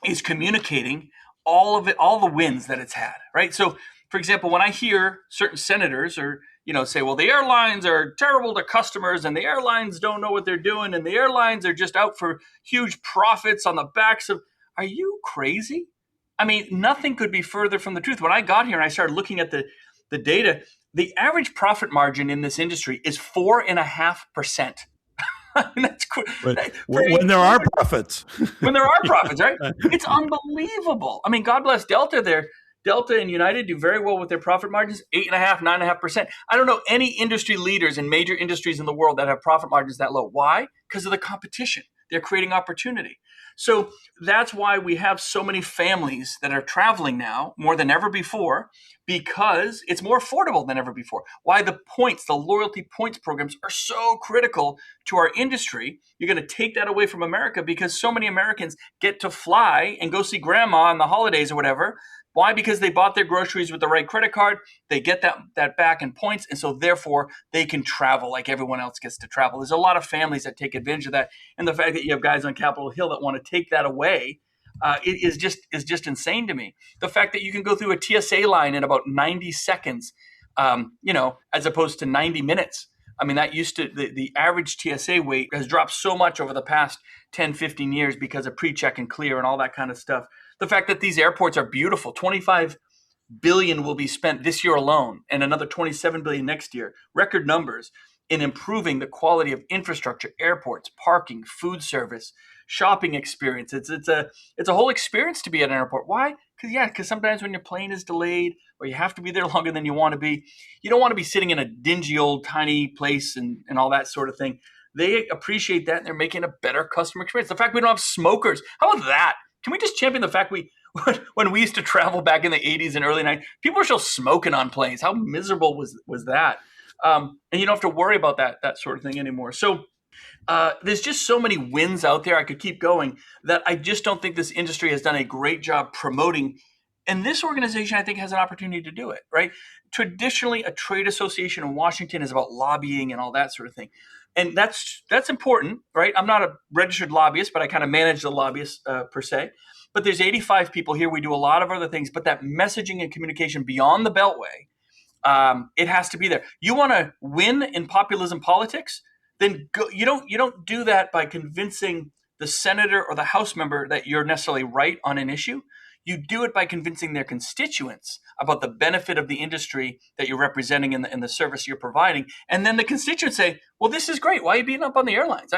is communicating all the wins that it's had, right? So, for example, when I hear certain senators say, well, the airlines are terrible to customers and the airlines don't know what they're doing and the airlines are just out for huge profits on the backs of, are you crazy? I mean, nothing could be further from the truth. When I got here and I started looking at the data, the average profit margin in this industry is 4.5%. That's when there are profits. When there are profits, right? It's unbelievable. I mean, God bless Delta there. Delta and United do very well with their profit margins, 8.5%, 9.5%. I don't know any industry leaders in major industries in the world that have profit margins that low. Why? Because of the competition. They're creating opportunity. So that's why we have so many families that are traveling now more than ever before, because it's more affordable than ever before. Why the loyalty points programs are so critical to our industry. You're going to take that away from America because so many Americans get to fly and go see grandma on the holidays or whatever. Why? Because they bought their groceries with the right credit card. They get that back in points. And so therefore they can travel like everyone else gets to travel. There's a lot of families that take advantage of that. And the fact that you have guys on Capitol Hill that want to take that away it is just insane to me. The fact that you can go through a TSA line in about 90 seconds, as opposed to 90 minutes. I mean, that used to, the average TSA wait has dropped so much over the past 10, 15 years because of pre-check and clear and all that kind of stuff. The fact that these airports are beautiful, $25 billion will be spent this year alone and another $27 billion next year. Record numbers in improving the quality of infrastructure, airports, parking, food service, shopping experience. It's a whole experience to be at an airport. Why? Because sometimes when your plane is delayed or you have to be there longer than you want to be, you don't want to be sitting in a dingy old tiny place and all that sort of thing. They appreciate that and they're making a better customer experience. The fact we don't have smokers. How about that? Can we just champion the fact when we used to travel back in the 80s and early 90s, people were still smoking on planes. How miserable was that? And you don't have to worry about that sort of thing anymore. So there's just so many wins out there. I could keep going that I just don't think this industry has done a great job promoting. And this organization, I think, has an opportunity to do it, right? Traditionally, a trade association in Washington is about lobbying and all that sort of thing. And that's important, right? I'm not a registered lobbyist, but I kind of manage the lobbyists per se. But there's 85 people here. We do a lot of other things. But that messaging and communication beyond the Beltway, it has to be there. You want to win in populism politics? Then you don't do that by convincing the senator or the House member that you're necessarily right on an issue. You do it by convincing their constituents about the benefit of the industry that you're representing in the service you're providing. And then the constituents say, well, this is great. Why are you beating up on the airlines?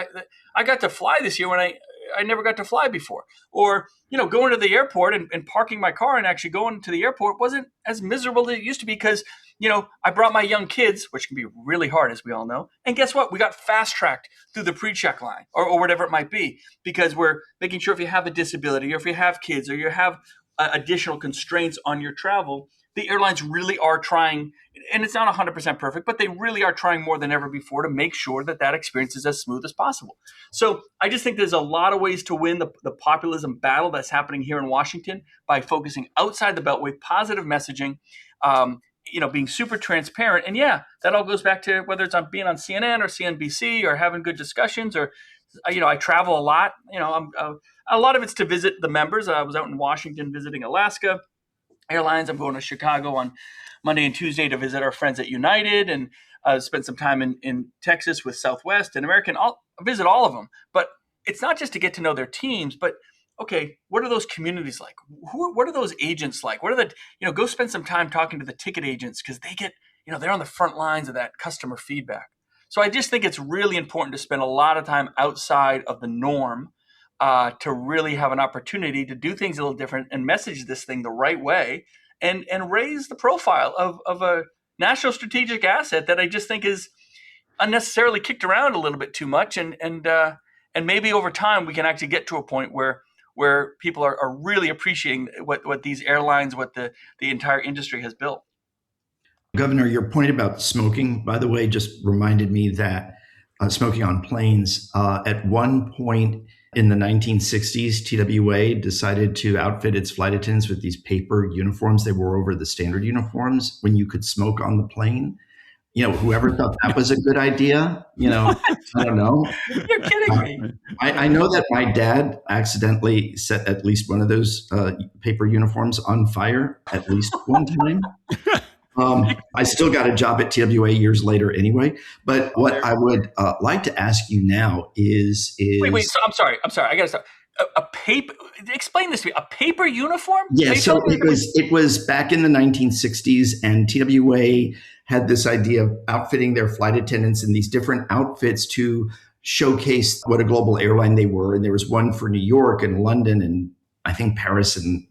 I got to fly this year when I never got to fly before. Or, going to the airport and parking my car and actually going to the airport wasn't as miserable as it used to be because, I brought my young kids, which can be really hard, as we all know. And guess what? We got fast-tracked through the pre-check line or whatever it might be, because we're making sure if you have a disability or if you have kids or you have additional constraints on your travel, the airlines really are trying, and it's not 100% perfect, but they really are trying more than ever before to make sure that experience is as smooth as possible. So I just think there's a lot of ways to win the populism battle that's happening here in Washington by focusing outside the Beltway, positive messaging, being super transparent. And yeah, that all goes back to whether it's on being on CNN or CNBC or having good discussions or, I travel a lot. A lot of it's to visit the members. I was out in Washington visiting Alaska Airlines. I'm going to Chicago on Monday and Tuesday to visit our friends at United and spend some time in Texas with Southwest and American. I'll visit all of them. But it's not just to get to know their teams, but okay, what are those communities like? What are those agents like? What are go spend some time talking to the ticket agents because they get, they're on the front lines of that customer feedback. So I just think it's really important to spend a lot of time outside of the norm to really have an opportunity to do things a little different and message this thing the right way and raise the profile of a national strategic asset that I just think is unnecessarily kicked around a little bit too much. And maybe over time we can actually get to a point where people are really appreciating what these airlines, what the entire industry has built. Governor, your point about smoking, by the way, just reminded me that smoking on planes, at one point in the 1960s, TWA decided to outfit its flight attendants with these paper uniforms. They wore over the standard uniforms when you could smoke on the plane. Whoever thought that was a good idea, I don't know. You're kidding me. I know that my dad accidentally set at least one of those paper uniforms on fire at least one time. I still got a job at TWA years later anyway. But what I would like to ask you now is wait. So I'm sorry. I got to stop. A paper. Explain this to me. A paper uniform? Yeah. So it was back in the 1960s, and TWA had this idea of outfitting their flight attendants in these different outfits to showcase what a global airline they were. And there was one for New York and London and I think Paris and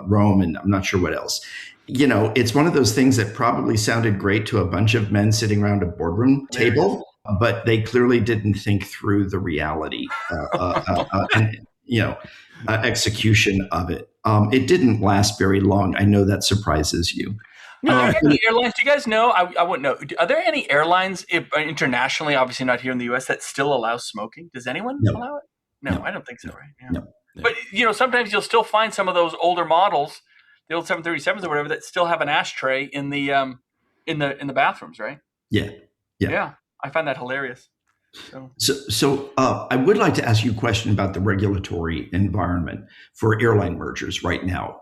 Rome, and I'm not sure what else. It's one of those things that probably sounded great to a bunch of men sitting around a boardroom table, but they clearly didn't think through the reality and execution of it. It didn't last very long. I know that surprises you. No, are there any airlines? Do you guys know? I wouldn't know. Are there any airlines internationally, obviously not here in the U.S., that still allow smoking? Does anyone allow it? No, I don't think so. Right? Yeah. No. But sometimes you'll still find some of those older models, the old 737s or whatever, that still have an ashtray in the bathrooms, right? Yeah. I find that hilarious. So I would like to ask you a question about the regulatory environment for airline mergers right now.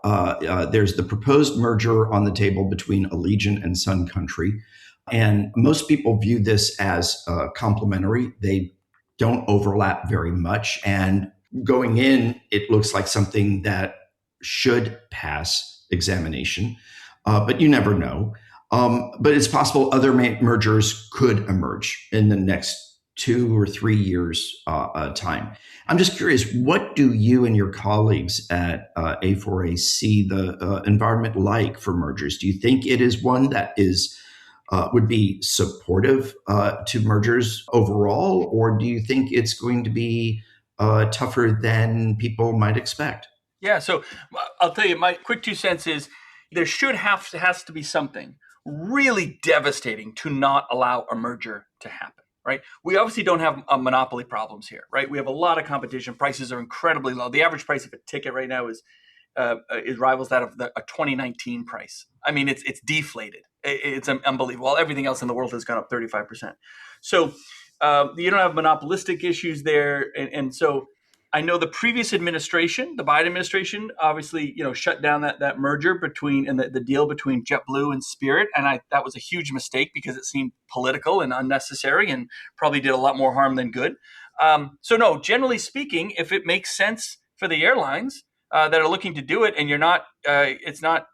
There's the proposed merger on the table between Allegiant and Sun Country, and most people view this as complementary. They don't overlap very much, and going in, it looks like something that should pass examination, but you never know. But it's possible other mergers could emerge in the next 2 or 3 years time. I'm just curious, what do you and your colleagues at A4A see the environment like for mergers? Do you think it is one that would be supportive to mergers overall, or do you think it's going to be tougher than people might expect? Yeah, so I'll tell you, my quick 2 cents is there has to be something really devastating to not allow a merger to happen, right? We obviously don't have monopoly problems here, right? We have a lot of competition. Prices are incredibly low. The average price of a ticket right now is rivals that of a 2019 price. I mean, it's deflated. It's unbelievable. Everything else in the world has gone up 35%. So you don't have monopolistic issues there, and so I know the previous administration, the Biden administration, obviously, shut down that merger between and the deal between JetBlue and Spirit, and that was a huge mistake because it seemed political and unnecessary, and probably did a lot more harm than good. So no, generally speaking, if it makes sense for the airlines, that are looking to do it, and you're not, it's not,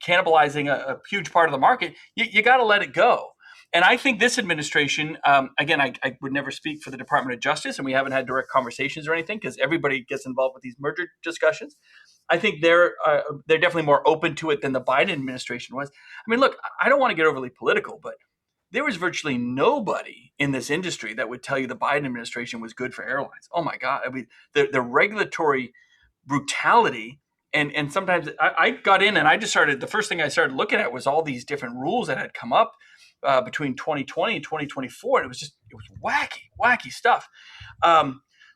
cannibalizing a huge part of the market, you got to let it go. And I think this administration, again, I would never speak for the Department of Justice, and we haven't had direct conversations or anything because everybody gets involved with these merger discussions. I think they're definitely more open to it than the Biden administration was. I mean, look, I don't want to get overly political, but there was virtually nobody in this industry that would tell you the Biden administration was good for airlines. Oh my God. I mean, the regulatory brutality. And sometimes I got in and I just started, the first thing I started looking at was all these different rules that had come up between 2020 and 2024. And it was wacky stuff.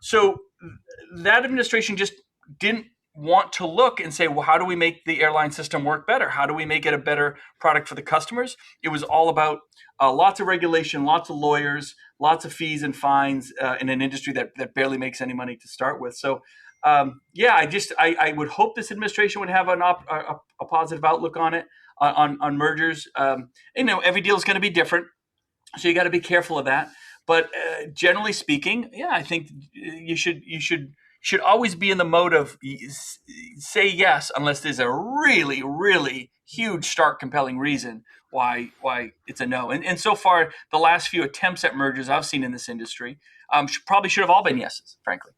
So that administration just didn't want to look and say, well, how do we make the airline system work better? How do we make it a better product for the customers? It was all about lots of regulation, lots of lawyers, lots of fees and fines in an industry that barely makes any money to start with. So I would hope this administration would have a positive outlook on it, on mergers. Every deal is going to be different, so you got to be careful of that. But generally speaking, I think you should always be in the mode of say yes unless there's a really, really huge, stark, compelling reason why it's a no. And so far, the last few attempts at mergers I've seen in this industry probably should have all been yeses, frankly.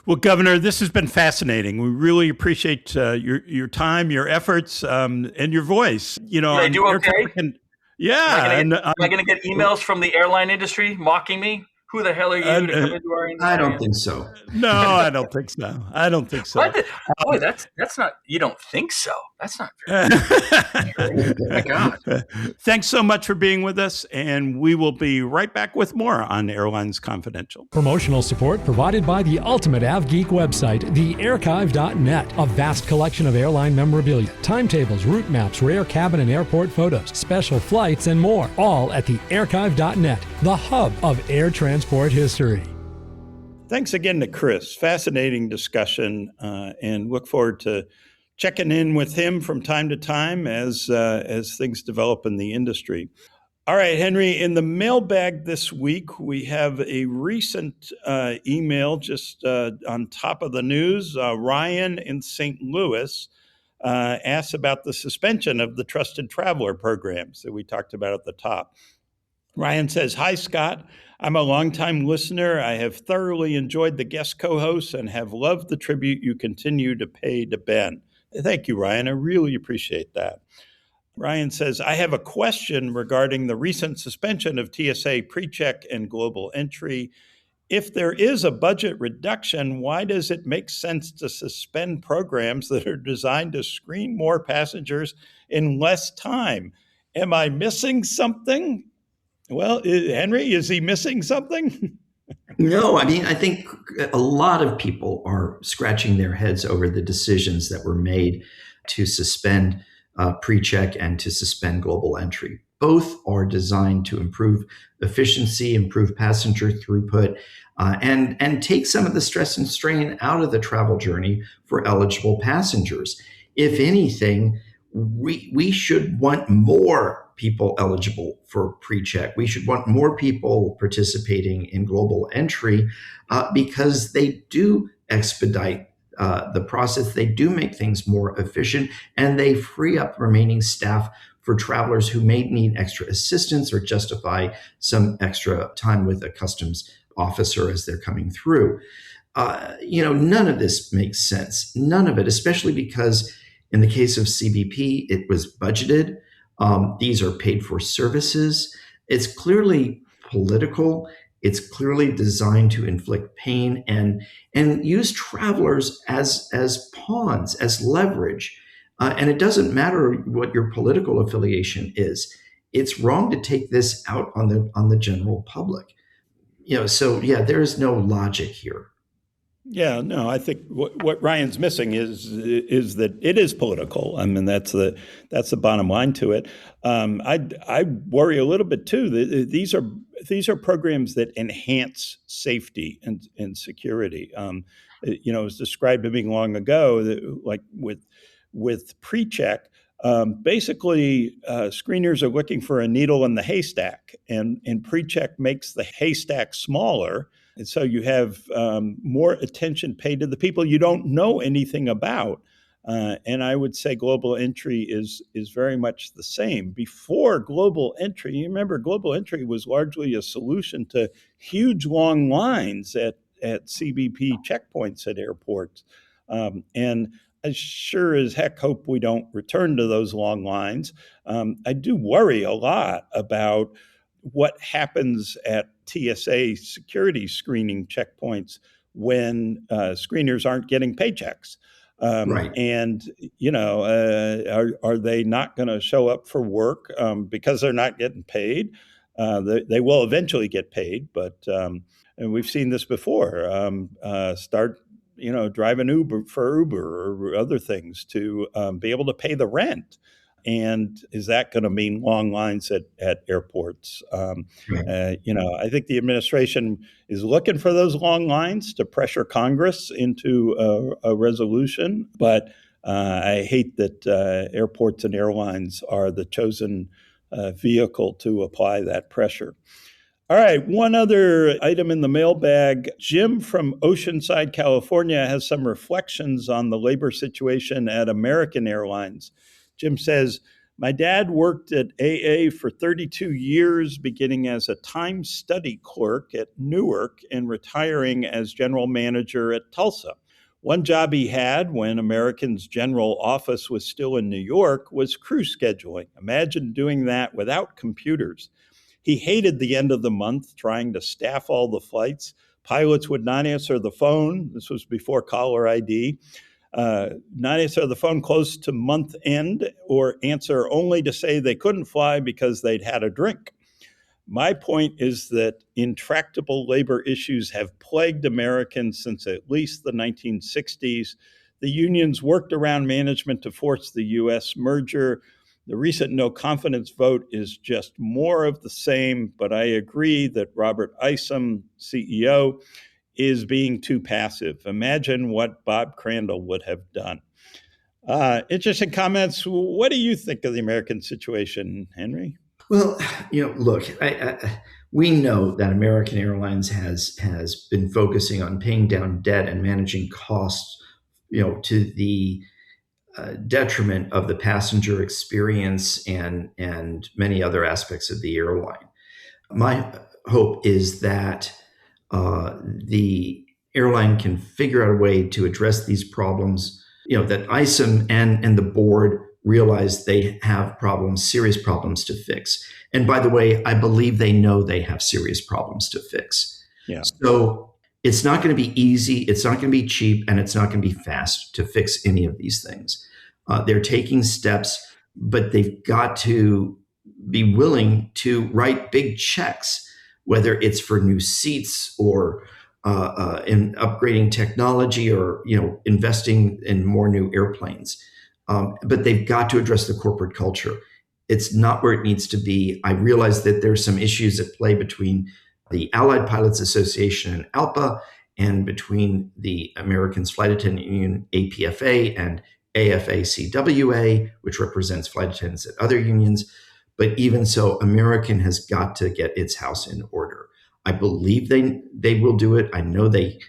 Well, Governor, this has been fascinating. We really appreciate your time, your efforts, and your voice. Did I do okay? Yeah. Am I going to get emails from the airline industry mocking me? Who the hell are you to come into our industry? I don't think so. No, I don't think so. Boy, that's not. You don't think so? That's not very oh my God. Thanks so much for being with us, and we will be right back with more on Airlines Confidential. Promotional support provided by the Ultimate AvGeek website, theairchive.net. A vast collection of airline memorabilia, timetables, route maps, rare cabin and airport photos, special flights, and more. All at theairchive.net, the hub of air transport history. Thanks again to Chris. Fascinating discussion, and look forward to checking in with him from time to time as things develop in the industry. All right, Henry, in the mailbag this week, we have a recent email just on top of the news. Ryan in St. Louis asks about the suspension of the Trusted Traveler programs that we talked about at the top. Ryan says, "Hi, Scott. I'm a longtime listener. I have thoroughly enjoyed the guest co-hosts and have loved the tribute you continue to pay to Ben." Thank you, Ryan. I really appreciate that. Ryan says, "I have a question regarding the recent suspension of TSA PreCheck and Global Entry. If there is a budget reduction, why does it make sense to suspend programs that are designed to screen more passengers in less time? Am I missing something?" Well, Henry, is he missing something? No, I mean, I think a lot of people are scratching their heads over the decisions that were made to suspend PreCheck and to suspend Global Entry. Both are designed to improve efficiency, improve passenger throughput, and take some of the stress and strain out of the travel journey for eligible passengers. If anything, we should want more people eligible for PreCheck. We should want more people participating in Global Entry because they do expedite the process. They do make things more efficient, and they free up remaining staff for travelers who may need extra assistance or justify some extra time with a customs officer as they're coming through. None of this makes sense. None of it, especially because in the case of CBP, it was budgeted. These are paid for services. It's clearly political. It's clearly designed to inflict pain and use travelers as pawns, as leverage. And it doesn't matter what your political affiliation is. It's wrong to take this out on the general public. There is no logic here. Yeah, no, I think what Ryan's missing is that it is political. I mean, that's the bottom line to it. I worry a little bit too. These are programs that enhance safety and security. It was described to me long ago that, like with PreCheck, basically screeners are looking for a needle in the haystack, and PreCheck makes the haystack smaller And so you have more attention paid to the people you don't know anything about. And I would say global entry is very much the same. Before global entry, you remember global entry was largely a solution to huge long lines at CBP checkpoints at airports. And I sure as heck hope we don't return to those long lines. I do worry a lot about what happens at TSA security screening checkpoints when screeners aren't getting paychecks. Right. And, are they not going to show up for work because they're not getting paid? They will eventually get paid, but and we've seen this before. Start, driving Uber or other things to be able to pay the rent. And is that going to mean long lines at airports? Right. I think the administration is looking for those long lines to pressure Congress into a resolution. But I hate that airports and airlines are the chosen vehicle to apply that pressure. All right, one other item in the mailbag. Jim from Oceanside, California, has some reflections on the labor situation at American Airlines. Jim says, my dad worked at AA for 32 years, beginning as a time study clerk at Newark and retiring as general manager at Tulsa. One job he had when American's general office was still in New York was crew scheduling. Imagine doing that without computers. He hated the end of the month, trying to staff all the flights. Pilots would not answer the phone. This was before caller ID. Not answer the phone close to month end, or answer only to say they couldn't fly because they'd had a drink. My point is that intractable labor issues have plagued Americans since at least the 1960s. The unions worked around management to force the U.S. merger. The recent no confidence vote is just more of the same, but I agree that Robert Isom, CEO, is being too passive. Imagine what Bob Crandall would have done. Interesting comments. What do you think of the American situation, Henry? Well, look, we know that American Airlines has been focusing on paying down debt and managing costs, to the detriment of the passenger experience and many other aspects of the airline. My hope is that the airline can figure out a way to address these problems, that ISOM and the board realize they have serious problems to fix. And by the way, I believe they know they have serious problems to fix. Yeah. So it's not going to be easy, it's not going to be cheap, and it's not going to be fast to fix any of these things. They're taking steps, but they've got to be willing to write big checks, whether it's for new seats or in upgrading technology or investing in more new airplanes. But they've got to address the corporate culture. It's not where it needs to be. I realize that there's some issues at play between the Allied Pilots Association and ALPA, and between the Americans Flight Attendant Union, APFA, and AFA-CWA, which represents flight attendants at other unions. But even so, American has got to get its house in order. I believe they will do it. I know they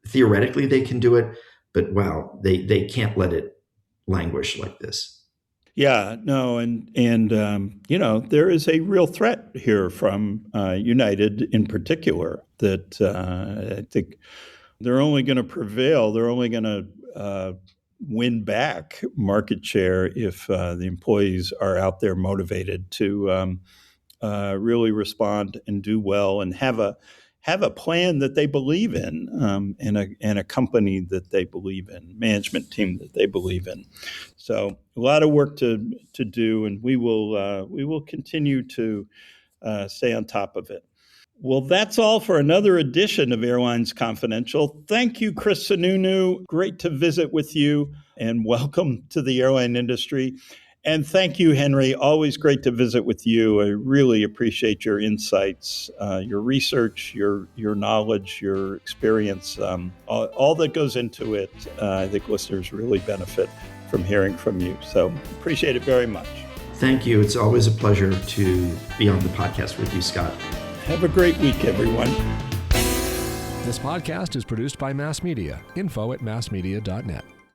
theoretically they can do it, but wow, they can't let it languish like this. Yeah, no, and there is a real threat here from United in particular that I think they're only going to prevail. They're only going to win back market share if the employees are out there motivated to really respond and do well and have a plan that they believe in, and a company that they believe in, management team that they believe in. So a lot of work to do, and we will continue to stay on top of it. Well, that's all for another edition of Airlines Confidential. Thank you, Chris Sununu. Great to visit with you, and welcome to the airline industry. And thank you, Henry. Always great to visit with you. I really appreciate your insights, your research, your knowledge, your experience, all that goes into it. I think listeners really benefit from hearing from you. So appreciate it very much. Thank you. It's always a pleasure to be on the podcast with you, Scott. Have a great week, everyone. This podcast is produced by Mass Media. Info@massmedia.net.